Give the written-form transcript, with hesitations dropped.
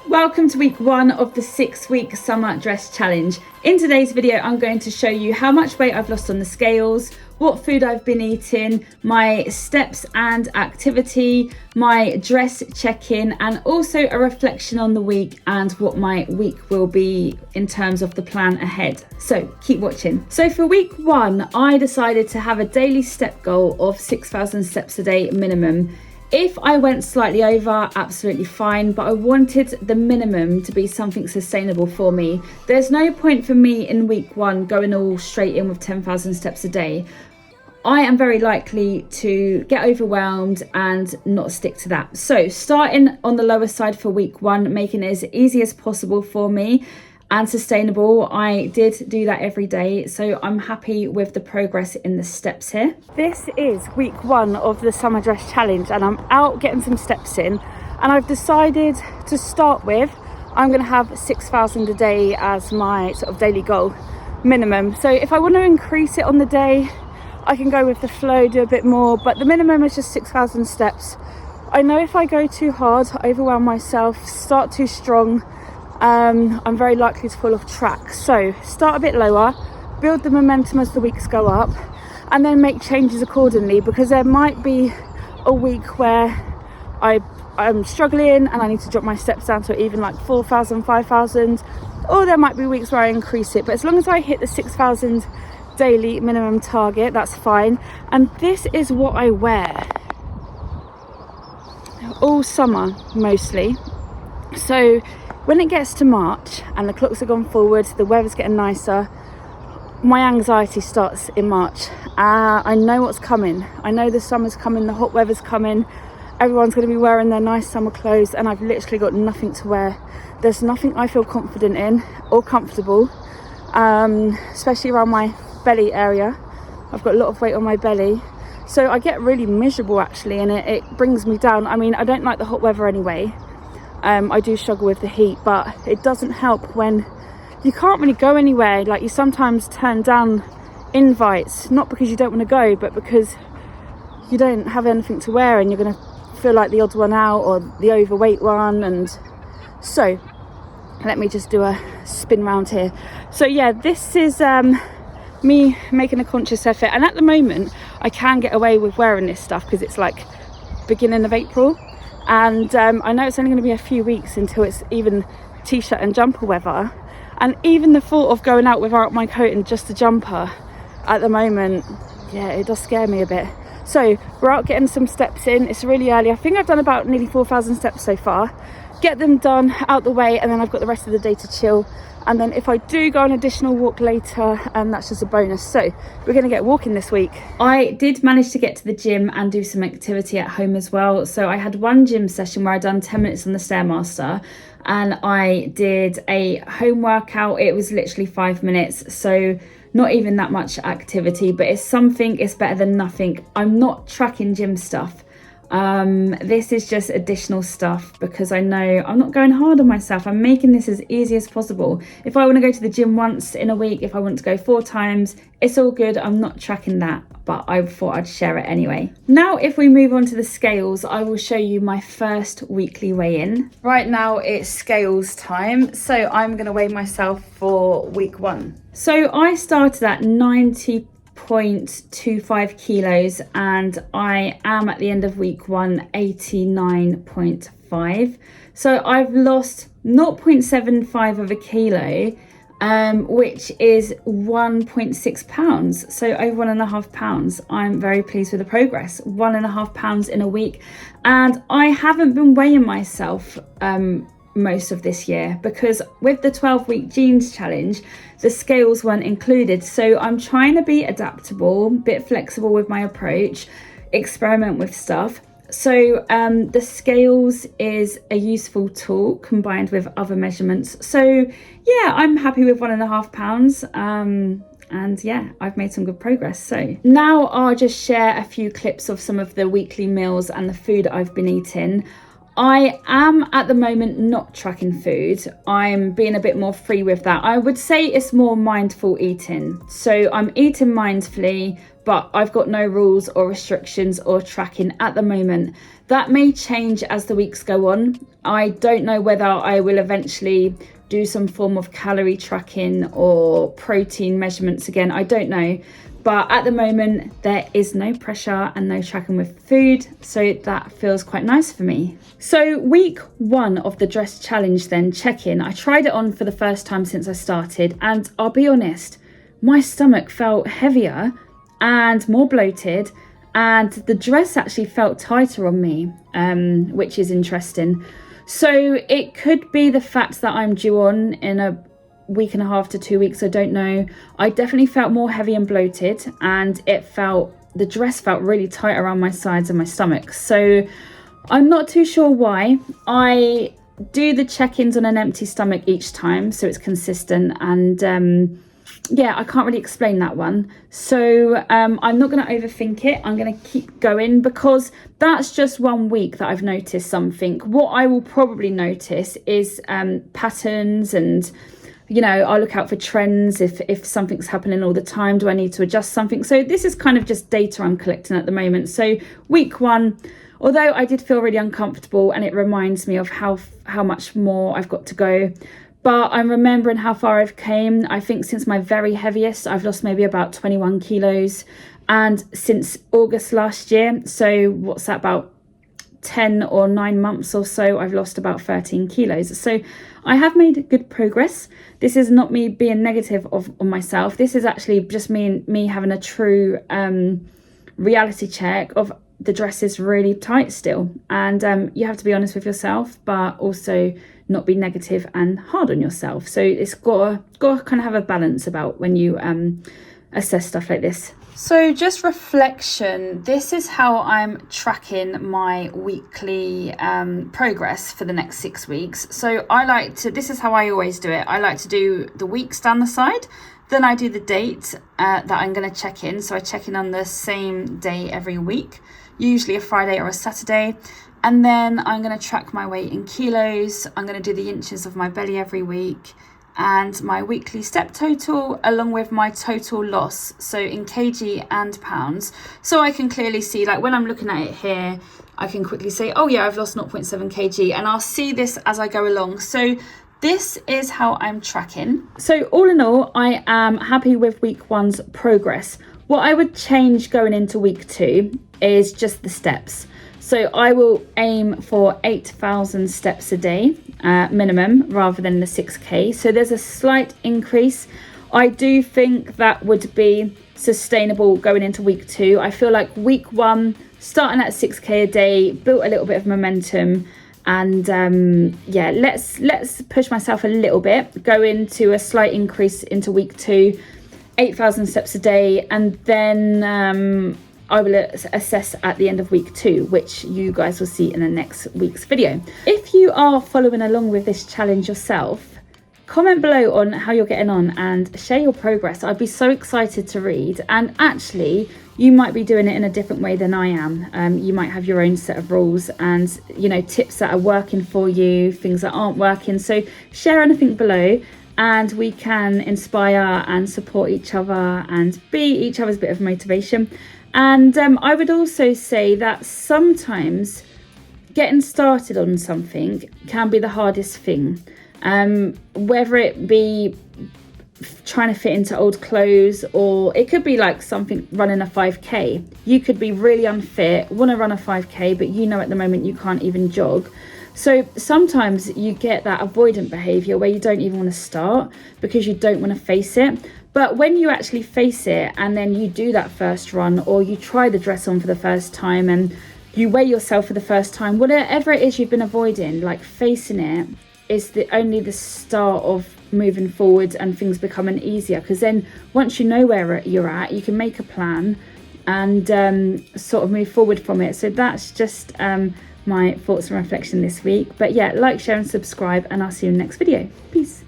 Welcome to week 1 of the 6-week summer dress challenge. In today's video, I'm going to show you how much weight I've lost on the scales, what food I've been eating, my steps and activity, my dress check-in, and also a reflection on the week and what my week will be in terms of the plan ahead. So keep watching. So for week 1, I decided to have a daily step goal of 6,000 steps a day minimum. If I went slightly over, absolutely fine, but I wanted the minimum to be something sustainable for me. There's no point for me in week 1 going all straight in with 10,000 steps a day. I am very likely to get overwhelmed and not stick to that. So starting on the lower side for week 1, making it as easy as possible for me and sustainable. I did do that every day, so I'm happy with the progress in the steps here. This is week 1 of the summer dress challenge and I'm out getting some steps in, and I've decided to start with, I'm going to have 6,000 a day as my sort of daily goal minimum. So if I want to increase it on the day, I can go with the flow, do a bit more, but the minimum is just 6,000 steps. I know if I go too hard, I overwhelm myself, start too strong, I'm very likely to fall off track. So start a bit lower, build the momentum as the weeks go up, and then make changes accordingly, because there might be a week where I'm struggling and I need to drop my steps down to even like 4,000, 5,000, or there might be weeks where I increase it. But as long as I hit the 6,000 daily minimum target, that's fine. And this is what I wear all summer mostly. So when it gets to March and the clocks have gone forward, the weather's getting nicer, my anxiety starts in March. I know what's coming. I know the summer's coming, the hot weather's coming, everyone's going to be wearing their nice summer clothes, and I've literally got nothing to wear. There's nothing I feel confident in or comfortable, especially around my belly area. I've got a lot of weight on my belly, so I get really miserable actually, and it brings me down. I mean, I don't like the hot weather anyway. I do struggle with the heat, but it doesn't help when you can't really go anywhere. Like, you sometimes turn down invites, not because you don't want to go, but because you don't have anything to wear and you're going to feel like the odd one out or the overweight one. And so let me just do a spin round here. So yeah, this is me making a conscious effort, and at the moment I can get away with wearing this stuff because it's like beginning of April, and I know it's only going to be a few weeks until it's even t-shirt and jumper weather, and even the thought of going out without my coat and just a jumper at the moment, yeah, it does scare me a bit. So we're out getting some steps in. It's really early. I think I've done about nearly 4,000 steps so far. Get them done, out the way, and then I've got the rest of the day to chill. And then if I do go an additional walk later, that's just a bonus. So we're going to get walking this week. I did manage to get to the gym and do some activity at home as well. So I had one gym session where I done 10 minutes on the Stairmaster, and I did a home workout. It was literally 5 minutes. So not even that much activity, but it's something. It's better than nothing. I'm not tracking gym stuff. This is just additional stuff because I know I'm not going hard on myself. I'm making this as easy as possible. If I want to go to the gym once in a week, if I want to go 4 times, it's all good. I'm not tracking that, but I thought I'd share it anyway. Now, if we move on to the scales, I will show you my first weekly weigh-in. Right now it's scales time, so I'm going to weigh myself for week 1. So I started at 90.25 kilos, and I am at the end of week 1 89.5. So I've lost 0.75 of a kilo, which is 1.6 pounds, so over 1.5 pounds. I'm very pleased with the progress. 1.5 pounds in a week, and I haven't been weighing myself most of this year because with the 12-week jeans challenge, the scales weren't included. So I'm trying to be adaptable, a bit flexible with my approach, experiment with stuff. So the scales is a useful tool combined with other measurements. So yeah, I'm happy with 1.5 pounds. And yeah, I've made some good progress. So now I'll just share a few clips of some of the weekly meals and the food I've been eating. I am at the moment not tracking food. I'm being a bit more free with that. I would say it's more mindful eating. So I'm eating mindfully, but I've got no rules or restrictions or tracking at the moment. That may change as the weeks go on. I don't know whether I will eventually do some form of calorie tracking or protein measurements again. I don't know. But at the moment, there is no pressure and no tracking with food. So that feels quite nice for me. So week 1 of the dress challenge then, check-in. I tried it on for the first time since I started. And I'll be honest, my stomach felt heavier and more bloated. And the dress actually felt tighter on me, which is interesting. So it could be the fact that I'm due on in a week and a half to 2 weeks, I don't know. I definitely felt more heavy and bloated, and the dress felt really tight around my sides and my stomach. So I'm not too sure why. I do the check-ins on an empty stomach each time, so it's consistent, and yeah, I can't really explain that one. So I'm not going to overthink it. I'm going to keep going, because that's just 1 week that I've noticed something. What I will probably notice is patterns, and I'll look out for trends. If something's happening all the time, do I need to adjust something? So this is kind of just data I'm collecting at the moment. So week 1, although I did feel really uncomfortable, and it reminds me of how much more I've got to go, but I'm remembering how far I've came. I think since my very heaviest, I've lost maybe about 21 kilos. And since August last year, so what's that, about 10 or 9 months or so, I've lost about 13 kilos. So I have made good progress. This is not me being negative on myself. This is actually just me having a true reality check of the dress is really tight still. And you have to be honest with yourself, but also not be negative and hard on yourself. So it's got to kind of have a balance about when you assess stuff like this. So just reflection, this is how I'm tracking my weekly progress for the next 6 weeks. So this is how I always do it. I like to do the weeks down the side, then I do the date that I'm going to check in. So I check in on the same day every week, usually a Friday or a Saturday. And then I'm going to track my weight in kilos. I'm going to do the inches of my belly every week, and my weekly step total, along with my total loss, so in kg and pounds. So I can clearly see, like when I'm looking at it here, I can quickly say, oh yeah, I've lost 0.7 kg, and I'll see this as I go along. So this is how I'm tracking. So all in all, I am happy with week 1's progress. What I would change going into week 2 is just the steps. So I will aim for 8,000 steps a day minimum, rather than the 6k. So there's a slight increase. I do think that would be sustainable going into week 2. I feel like week 1, starting at 6k a day, built a little bit of momentum, and yeah, let's push myself a little bit, go into a slight increase into week 2, 8,000 steps a day, and then I will assess at the end of week 2, which you guys will see in the next week's video. If you are following along with this challenge yourself, comment below on how you're getting on and share your progress. I'd be so excited to read. And actually, you might be doing it in a different way than I am. You might have your own set of rules and, tips that are working for you, things that aren't working. So share anything below, and we can inspire and support each other and be each other's bit of motivation. And I would also say that sometimes getting started on something can be the hardest thing, whether it be trying to fit into old clothes, or it could be like something running a 5k. You could be really unfit, want to run a 5k, but at the moment you can't even jog. So sometimes you get that avoidant behavior where you don't even want to start because you don't want to face it. But when you actually face it, and then you do that first run, or you try the dress on for the first time, and you weigh yourself for the first time, whatever it is you've been avoiding, like facing it is only the start of moving forward and things becoming easier. Because then once you know where you're at, you can make a plan and sort of move forward from it. So that's just my thoughts and reflection this week. But yeah, like, share and subscribe, and I'll see you in the next video. Peace.